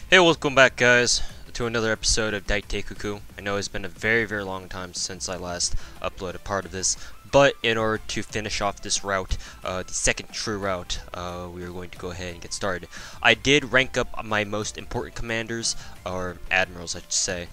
Hey, welcome back, guys, to another episode of Daiteikoku. I know it's been a very, very long time since I last uploaded part of this, but in order to finish off this route, the second true route, we are going to go ahead and get started. I did rank up my most important commanders, or admirals, I should say,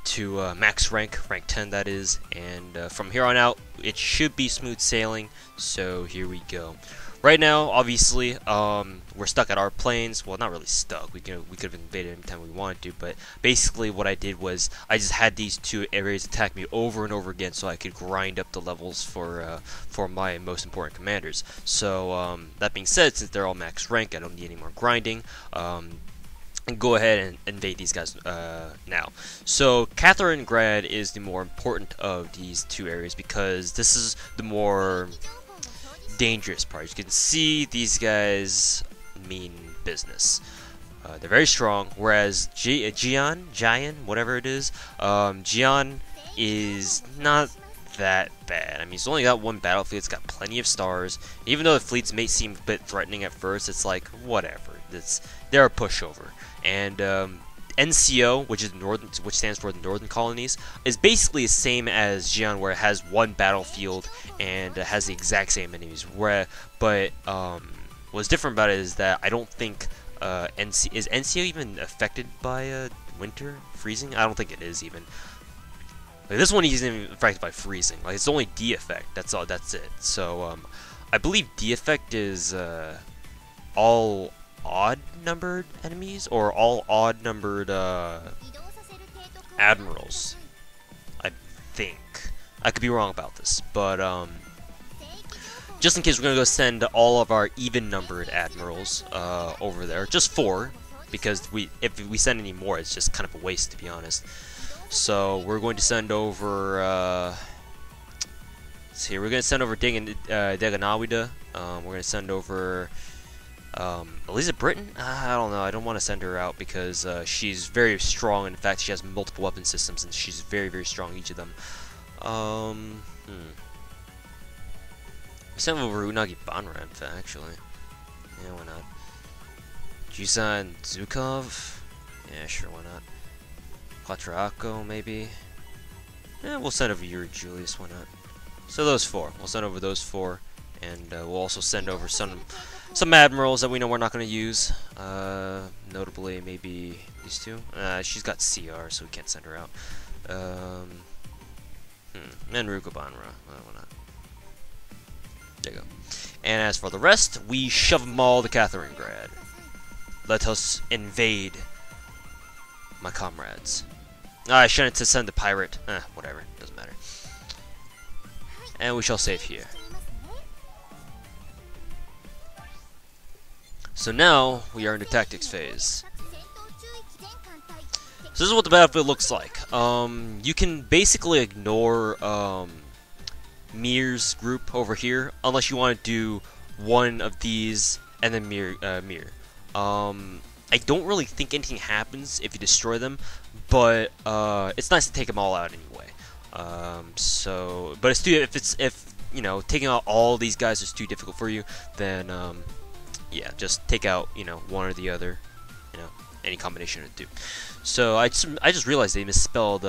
to max rank 10 that is, and from here on out, it should be smooth sailing, so here we go. Right now, obviously, we're stuck at our planes. Well, not really stuck. We could have invaded anytime we wanted to, but basically what I did was I just had these two areas attack me over and over again, so I could grind up the levels for my most important commanders. So that being said, since they're all max rank, I don't need any more grinding. And go ahead and invade these guys now. So Catherinegrad is the more important of these two areas because this is the more dangerous part. You can see these guys mean business. They're very strong, whereas Jian, whatever it is, Jian is not that bad. I mean, it's only got one battlefield, it's got plenty of stars. Even though the fleets may seem a bit threatening at first, it's like, whatever. They're a pushover. And NCO, which stands for the Northern Colonies, is basically the same as Jian, where it has one battlefield and has the exact same enemies. But what's different about it is that I don't think is NCO even affected by winter freezing? I don't think it is even. Like, this one isn't even affected by freezing. Like, it's only D effect. That's all. That's it. So I believe D effect is all odd-numbered enemies, or all odd-numbered admirals. I think. I could be wrong about this, but just in case, we're gonna go send all of our even-numbered admirals over there. Just 4, because if we send any more, it's just kind of a waste, to be honest. So we're going to send over. Let's see. We're going to send over Deganawida. We're going to send over. Elizabeth Britain? I don't know. I don't want to send her out because she's very strong. In fact, she has multiple weapon systems, and she's very, very strong, each of them. Send over Unagi Banra, in fact, actually. Yeah, why not? Jusan Zukov? Yeah, sure, why not? Quatraco, maybe? Yeah, we'll send over Yuri Julius, why not? So those 4. We'll send over those 4, and we'll also send over some admirals that we know we're not going to use. Notably, maybe these 2. She's got CR, so we can't send her out. And Rukobanra. Why not? There you go. And as for the rest, we shove them all to Catherinegrad. Let us invade, my comrades. I shouldn't have sent the pirate. Whatever. Doesn't matter. And we shall save here. So now, we are in the tactics phase. So this is what the battlefield looks like. You can basically ignore Mir's group over here, unless you want to do one of these and then Mir. I don't really think anything happens if you destroy them, but it's nice to take them all out anyway. But if you know, taking out all these guys is too difficult for you, then yeah, just take out, you know, one or the other, you know, any combination of the 2. So I just realized they misspelled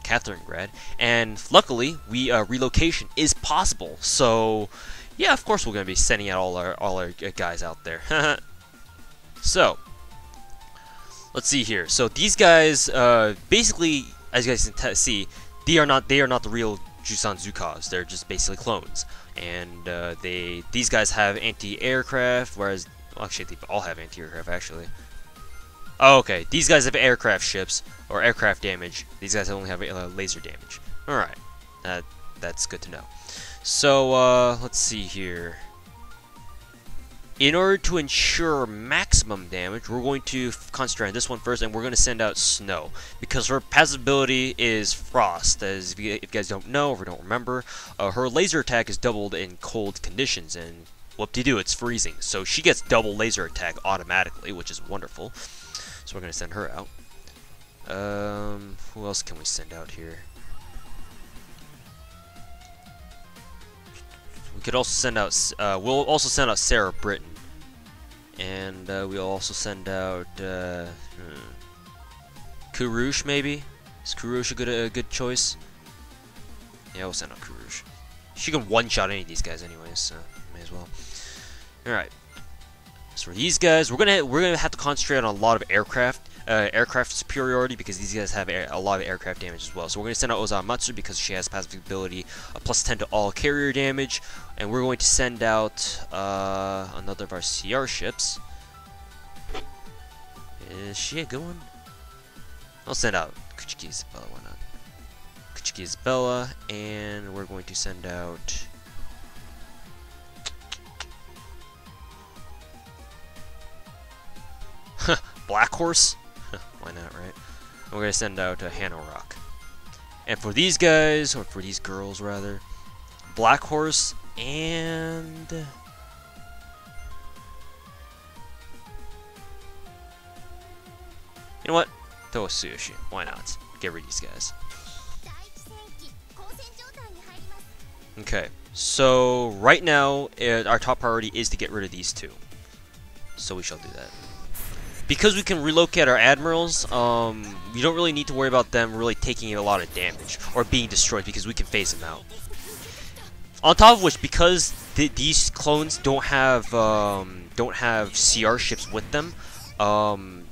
Catherinegrad, and luckily relocation is possible. So yeah, of course we're gonna be sending out all our guys out there. So let's see here. So these guys, basically, as you guys can see, they are not the real Jusan Zukovs. They're just basically clones. And these guys have anti-aircraft, whereas, well, actually, they all have anti-aircraft, actually. Oh, okay, these guys have aircraft ships, or aircraft damage. These guys only have laser damage. Alright, that's good to know. So, let's see here. In order to ensure maximum damage, we're going to concentrate on this one first, and we're going to send out Snow. Because her passive ability is Frost. As if you guys don't know or don't remember, her laser attack is doubled in cold conditions, and whoop-de-doo, it's freezing. So she gets double laser attack automatically, which is wonderful. So we're going to send her out. Who else can we send out here? We could also send out, we'll also send out Sarah Britton. And we'll also send out Kurush, maybe? Is Kurush a good choice? Yeah, we'll send out Kurush. She can one-shot any of these guys anyways, so may as well. Alright. So for these guys, we're gonna have to concentrate on a lot of aircraft superiority, because these guys have a lot of aircraft damage as well. So we're going to send out Ozamatsu because she has passive ability plus 10 to all carrier damage, and we're going to send out another of our CR ships. Is she a good one? I'll send out Kuchiki Isabella, why not? Kuchiki Isabella, and we're going to send out Black Horse? Why not, right? And we're going to send out Hanorok. And for these guys, or for these girls rather, Black Horse and... you know what? Tosuyoshi. Why not? Get rid of these guys. Okay, so right now, our top priority is to get rid of these two. So we shall do that. Because we can relocate our admirals, we don't really need to worry about them really taking a lot of damage or being destroyed, because we can phase them out. On top of which, because these clones don't have CR ships with them,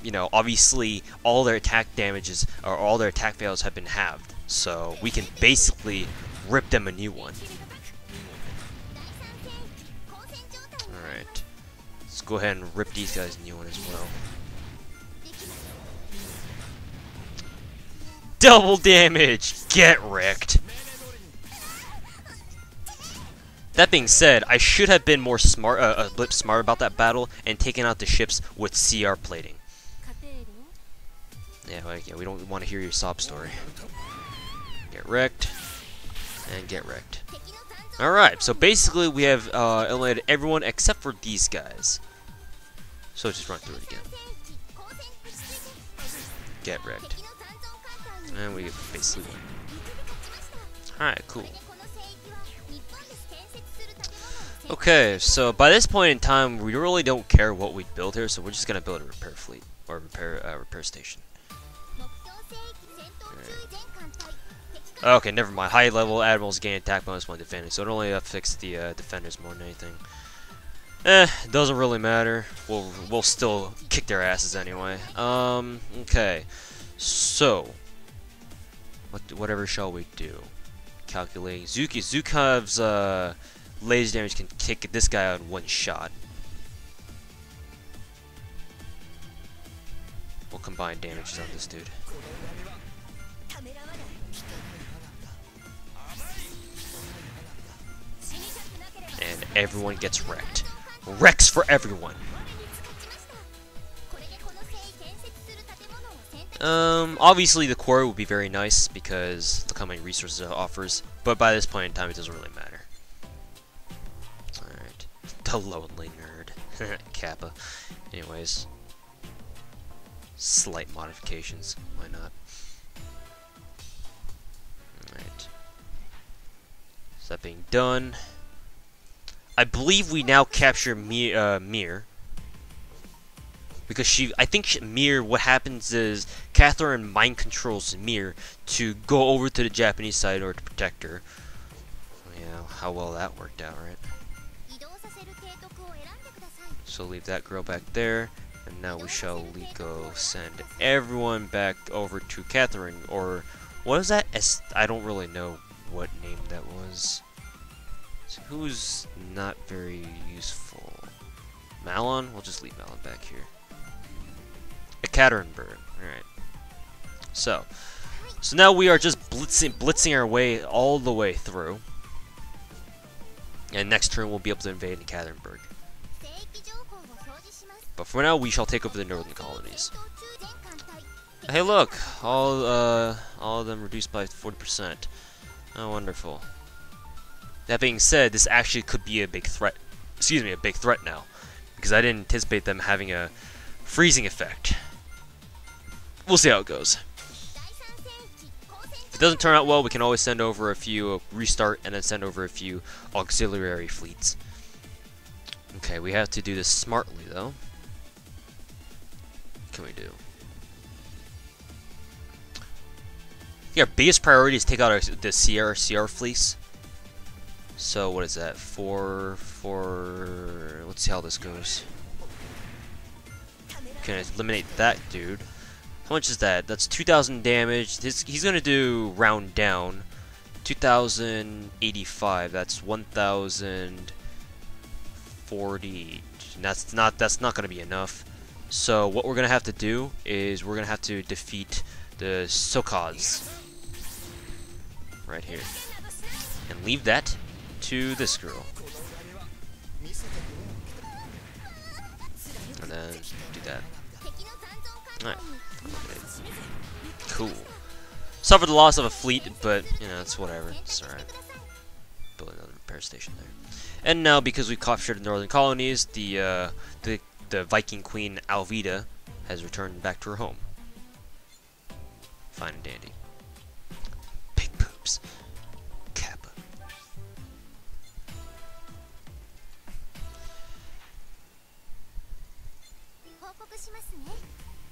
you know, obviously all their attack damages or all their attack fails have been halved, so we can basically rip them a new one. Alright, let's go ahead and rip these guys a new one as well. Double damage! Get wrecked! That being said, I should have been more smart, a bit smart about that battle and taken out the ships with CR plating. Yeah, like, yeah, we don't want to hear your sob story. Get wrecked, and get wrecked. Alright, so basically we have eliminated everyone except for these guys. So just run through it again. Get wrecked. And we basically win. Alright, cool. Okay, so by this point in time, we really don't care what we build here, so we're just gonna build a repair fleet or repair station. Right. Okay, never mind. High level admirals gain attack bonus when defending, so it only affects the defenders more than anything. Doesn't really matter. We'll still kick their asses anyway. Okay, so whatever shall we do? Calculating Zukav's laser damage can kick this guy out in one shot. We'll combine damages on this dude. And everyone gets wrecked. Wrecks for everyone. Obviously the core would be very nice because look how many resources it offers, but by this point in time it doesn't really matter. Alright. The lonely nerd. Kappa. Anyways. Slight modifications. Why not? Alright. So that being done, I believe we now capture Mir. Because I think Mir, what happens is Catherine mind controls Mir to go over to the Japanese side in order to protect her. Yeah, how well that worked out, right? So leave that girl back there, and now we shall go send everyone back over to Catherine, or what is that? I don't really know what name that was. So who's not very useful? Malon? We'll just leave Malon back here. Ekaterinburg. Alright. So now we are just blitzing our way all the way through. And next turn we'll be able to invade Ekaterinburg. But for now we shall take over the northern colonies. Hey look! All of them reduced by 40%. Oh wonderful. That being said, this actually could be a big threat. Excuse me, a big threat now. Because I didn't anticipate them having a freezing effect. We'll see how it goes. If it doesn't turn out well, we can always send over a few restart and then send over a few auxiliary fleets. Okay, we have to do this smartly though. can we do? Yeah, our biggest priority is take out the CR fleece. So what is that? Let's see how this goes. Can eliminate that dude. How much is that? That's 2,000 damage. He's gonna do round down. 2,085. That's 1,040. That's not gonna be enough. So what we're gonna have to do is we're gonna have to defeat the Sokaz right here, and leave that to this girl, and then do that. Alright. Cool. Suffered the loss of a fleet, but you know, it's whatever. It's alright. Build another repair station there. And now, because we captured the northern colonies, the Viking Queen Alvida has returned back to her home. Fine and dandy. Big poops. Kappa.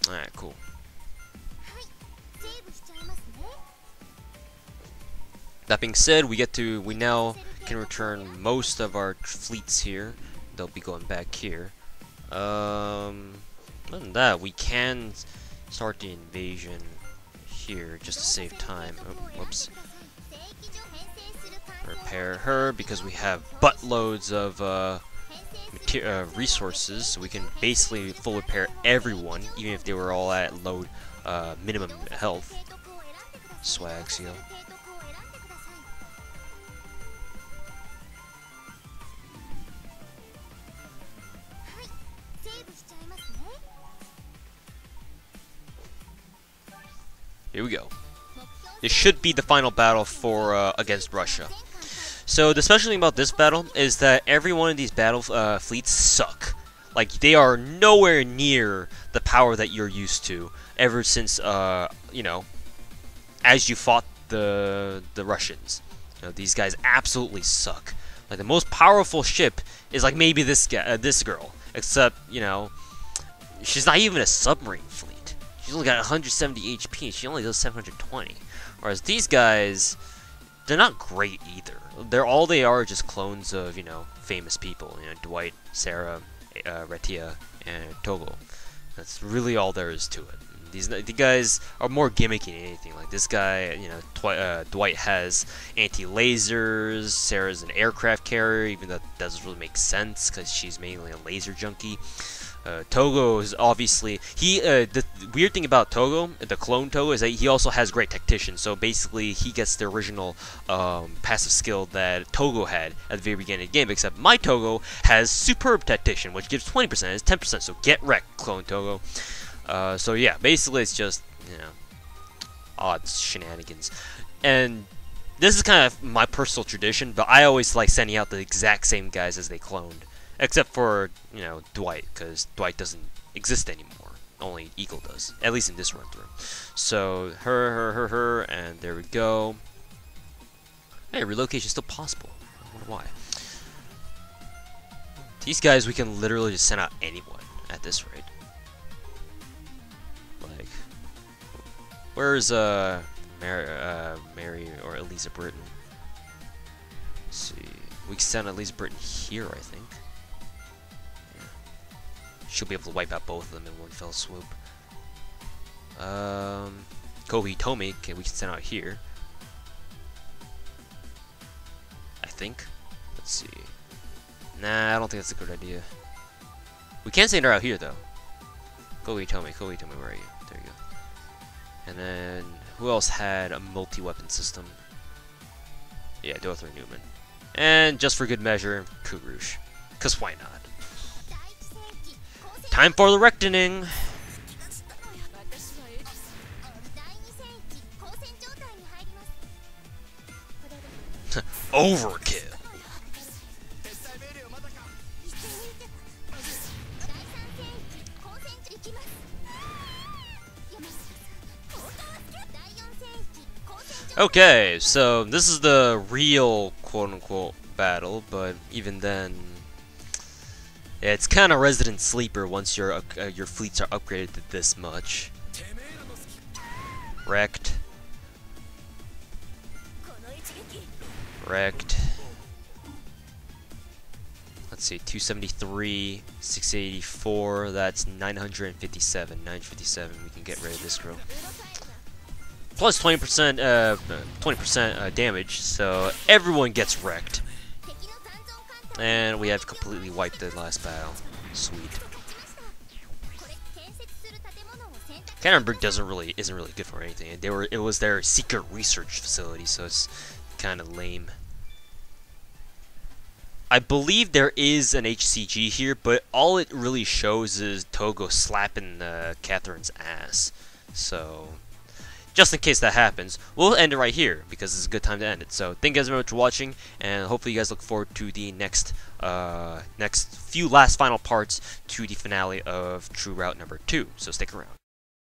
Alright, cool. That being said, we now can return most of our fleets here. They'll be going back here. Other than that, we can start the invasion here just to save time. Oh, whoops. Repair her because we have buttloads of resources, so we can basically full repair everyone, even if they were all at low minimum health. Swag seal. Here we go. This should be the final battle for against Russia. So the special thing about this battle is that every one of these battle fleets suck. Like, they are nowhere near the power that you're used to ever since you know, as you fought the Russians. You know, these guys absolutely suck. Like, the most powerful ship is like maybe this guy, this girl, except you know, she's not even a submarine fleet. She's only got 170 HP, she only does 720. Whereas these guys, they're not great either. All they are just clones of, you know, famous people. You know, Dwight, Sarah, Retia, and Togo. That's really all there is to it. The guys are more gimmicky than anything. Like this guy, you know, Dwight has anti-lasers. Sarah's an aircraft carrier, even though that doesn't really make sense because she's mainly a laser junkie. Togo is obviously the weird thing about Togo, the clone Togo, is that he also has great tactician. So basically, he gets the original passive skill that Togo had at the very beginning of the game. Except my Togo has superb tactician, which gives 20%, it's 10%. So get wrecked, clone Togo. So yeah, basically it's just, you know, odd shenanigans. And this is kind of my personal tradition, but I always like sending out the exact same guys as they cloned. Except for, you know, Dwight, because Dwight doesn't exist anymore. Only Eagle does. At least in this run through. So, her, and there we go. Hey, relocation is still possible. I wonder why. These guys, we can literally just send out anyone at this rate. Like, where's, Mary or Eliza Britton? Let's see. We can send Eliza Britton here, I think. She'll be able to wipe out both of them in one fell swoop. Kobe Tomi, we can send out here. I think. Let's see. Nah, I don't think that's a good idea. We can send her out here, though. Kobe Tomi, where are you? There you go. And then, who else had a multi-weapon system? Yeah, Dothrey Newman. And, just for good measure, Kurush. Because why not? Time for the reckoning! Overkill! Okay, so this is the real quote-unquote battle, but even then, It's kind of resident sleeper once your fleets are upgraded to this much. Wrecked. Wrecked. Let's see, 273, 684, that's 957. 957, we can get rid of this girl. Plus 20% damage, so everyone gets wrecked. And we have completely wiped the last battle. Sweet. Cannonburg isn't really good for anything. It was their secret research facility, so it's kind of lame. I believe there is an HCG here, but all it really shows is Togo slapping Catherine's ass. So, just in case that happens, we'll end it right here because it's a good time to end it. So, thank you guys very much for watching, and hopefully you guys look forward to the next few final parts to the finale of True Route number 2. So stick around.